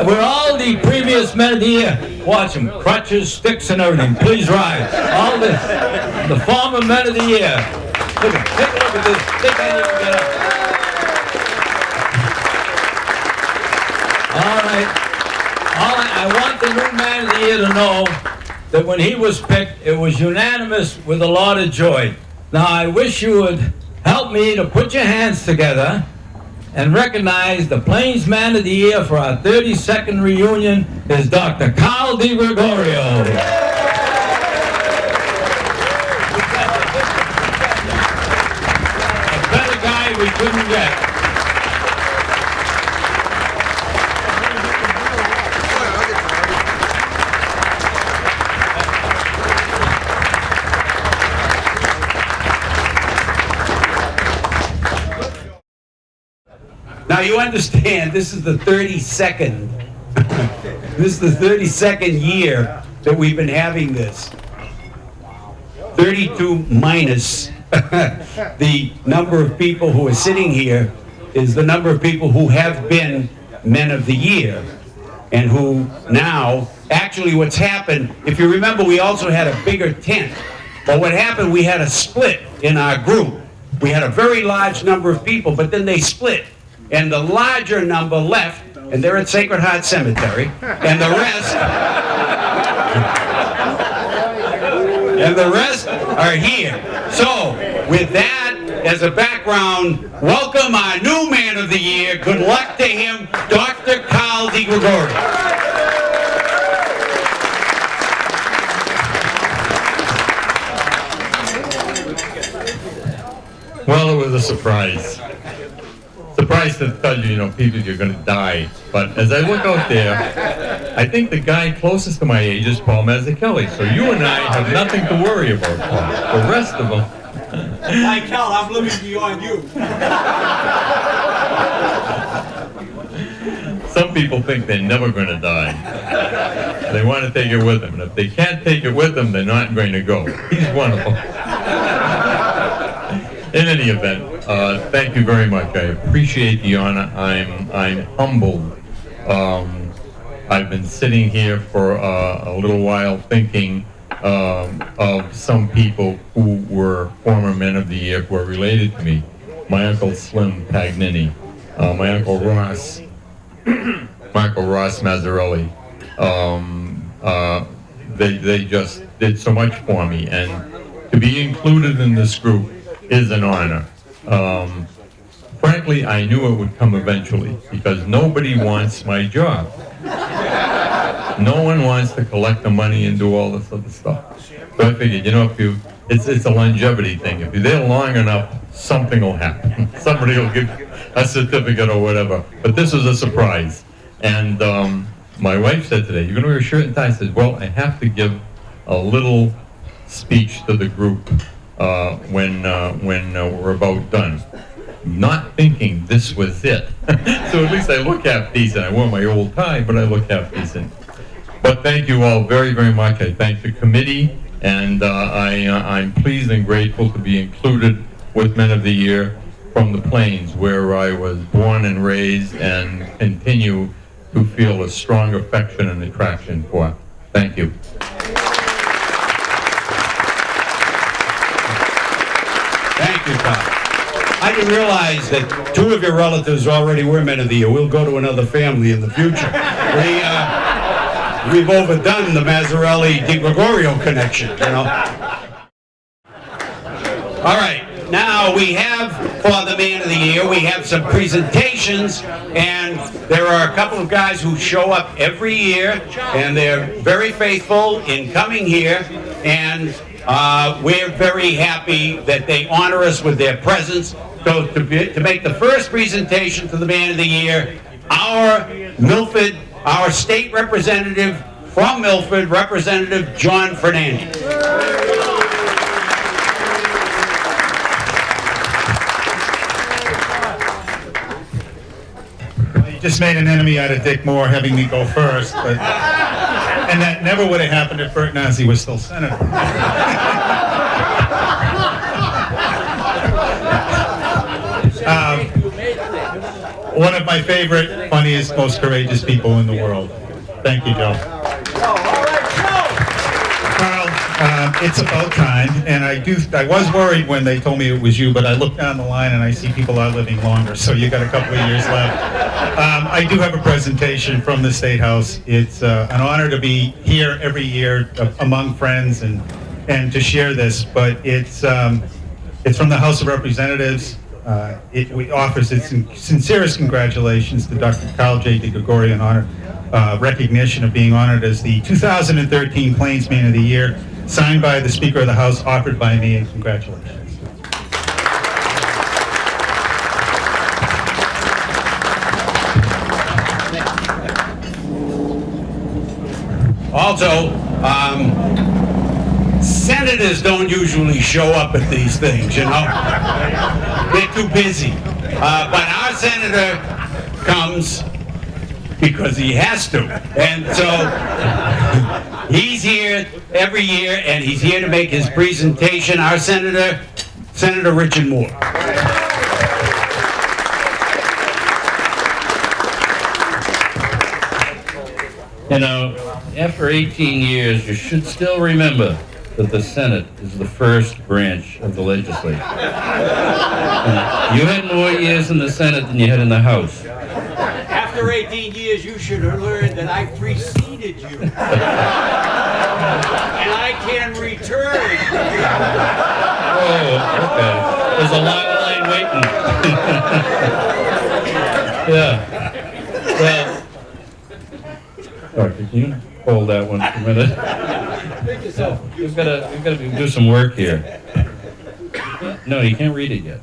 with all the previous men of the year. Watch them, crutches, sticks, and everything. Please rise. All the former men of the year. Look at, take a look at this. They can't even get up. All right. I want the new man of the year to know that when he was picked, it was unanimous with a lot of joy. Now, I wish you would help me to put your hands together and recognize the Plains Man of the Year for our 32nd reunion is Dr. Carl DiGregorio. A better guy we couldn't get. Now you understand, this is the 32nd. This is the 32nd year that we've been having this. 32 minus the number of people who are sitting here is the number of people who have been men of the year and who now, actually what's happened, if you remember, we also had a bigger tent. But what happened, we had a split in our group. We had a very large number of people, but then they split. And the larger number left, and they're at Sacred Heart Cemetery, and the rest are here. So, with that as a background, welcome our new man of the year. Good luck to him, Dr. Carl DiGregorio. Well, it was a surprise. Surprise to tell you, people, you're going to die. But as I look out there, I think the guy closest to my age is Paul Mazzucchelli. So you and I have nothing to worry about, Paul. The rest of them. Hi, Cal, I'm living beyond you. Some people think they're never going to die. They want to take it with them. And if they can't take it with them, they're not going to go. He's one of them. In any event, thank you very much. I appreciate the honor. I'm humbled. I've been sitting here for a little while thinking of some people who were former men of the year who are related to me. My Uncle Slim Pagnini, my Uncle Ross, Michael Ross Mazzarelli. They just did so much for me, and to be included in this group is an honor. Frankly, I knew it would come eventually because nobody wants my job. No one wants to collect the money and do all this other stuff. So I figured, it's a longevity thing. If you're there long enough, something will happen. Somebody will give a certificate or whatever. But this was a surprise. And my wife said today, "You're going to wear a shirt and tie?" I said, "Well, I have to give a little speech to the group when we're about done." Not thinking this was it. So at least I look half decent. I wore my old tie, but I look half decent. But thank you all very, very much. I thank the committee, and I'm pleased and grateful to be included with Men of the Year from the Plains, where I was born and raised and continue to feel a strong affection and attraction for. Thank you. Thank you, Tom. I didn't realize that two of your relatives already were Men of the Year. We'll go to another family in the future. We've overdone the Mazzarelli-DiGregorio connection, All right, now we have, for the Man of the Year, we have some presentations, and there are a couple of guys who show up every year, and they're very faithful in coming here, and we're very happy that they honor us with their presence. So to make the first presentation to the Man of the Year, our state representative from Milford, Representative John Fernandez. You just made an enemy out of Dick Moore having me go first, and that never would have happened if Bert Nazi was still senator. one of my favorite, funniest, most courageous people in the world. Thank you, Joe. Carl, it's about time, and I was worried when they told me it was you, but I look down the line and I see people are living longer, so you got a couple of years left. I do have a presentation from the State House. It's an honor to be here every year among friends and to share this, but it's from the House of Representatives. It offers its sincerest congratulations to Dr. Carl J. DiGregorio in honor recognition of being honored as the 2013 Plainsman of the Year, signed by the Speaker of the House, offered by me, and congratulations. Also, senators don't usually show up at these things, you know? They're too busy. But our senator comes because he has to. And so he's here every year, and he's here to make his presentation. Our senator, Senator Richard Moore. You know, after 18 years, you should still remember that the Senate is the first branch of the legislature. You had more years in the Senate than you had in the House. After 18 years, you should have learned that I preceded you. And I can return. Oh, okay. There's a long line waiting. Yeah. Well, sorry, can you hold that one for a minute? We've got to do some work here. No, you can't read it yet.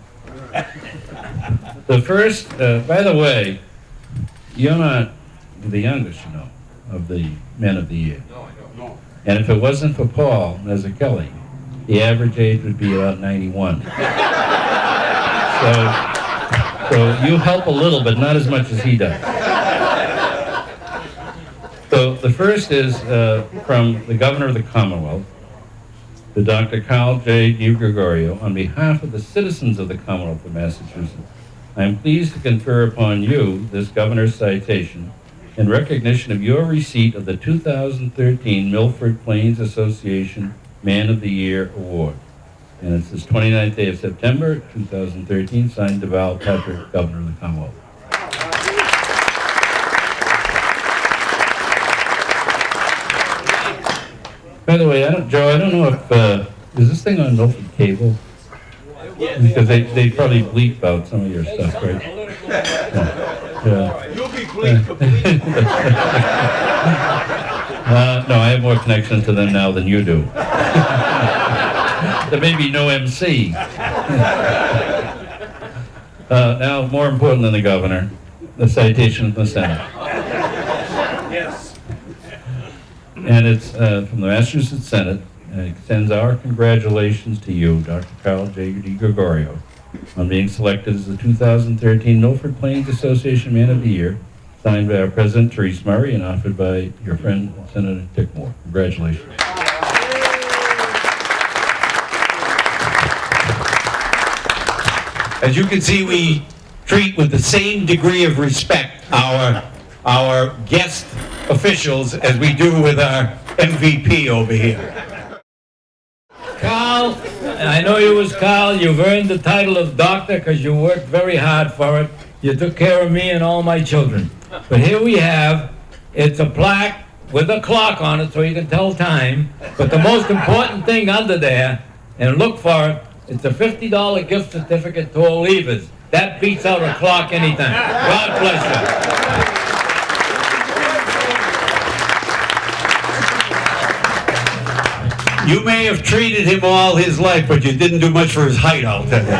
The first, by the way, you're not the youngest, you know, of the men of the year. And if it wasn't for Paul Mazzucchelli, the average age would be about 91. So you help a little, but not as much as he does. So the first is from the Governor of the Commonwealth, to Dr. Carl J. DiGregorio. On behalf of the citizens of the Commonwealth of Massachusetts, I am pleased to confer upon you this Governor's citation in recognition of your receipt of the 2013 Milford Plains Association Man of the Year Award. And it's this 29th day of September, 2013, signed Deval Patrick, Governor of the Commonwealth. By the way, Joe, I don't know if, is this thing on Milford Cable? Because they probably bleep out some of your stuff, right? Yeah. You'll be bleeped completely. No, I have more connection to them now than you do. There may be no MC. Now, more important than the governor, the citation from the Senate. Yes. And it's from the Massachusetts Senate, and it extends our congratulations to you, Dr. Carl J. DiGregorio, on being selected as the 2013 Milford Plains Association Man of the Year, signed by our President, Therese Murray, and offered by your friend, Senator Dick Moore. Congratulations. As you can see, we treat with the same degree of respect our guest officials as we do with our MVP over here. Carl, I know you was Carl. You've earned the title of doctor because you worked very hard for it. You took care of me and all my children. But here we have, it's a plaque with a clock on it so you can tell time. But the most important thing under there, and look for it, it's a $50 gift certificate to Oliva's. That beats out a clock anytime. God bless you. You may have treated him all his life, but you didn't do much for his height, I'll tell you.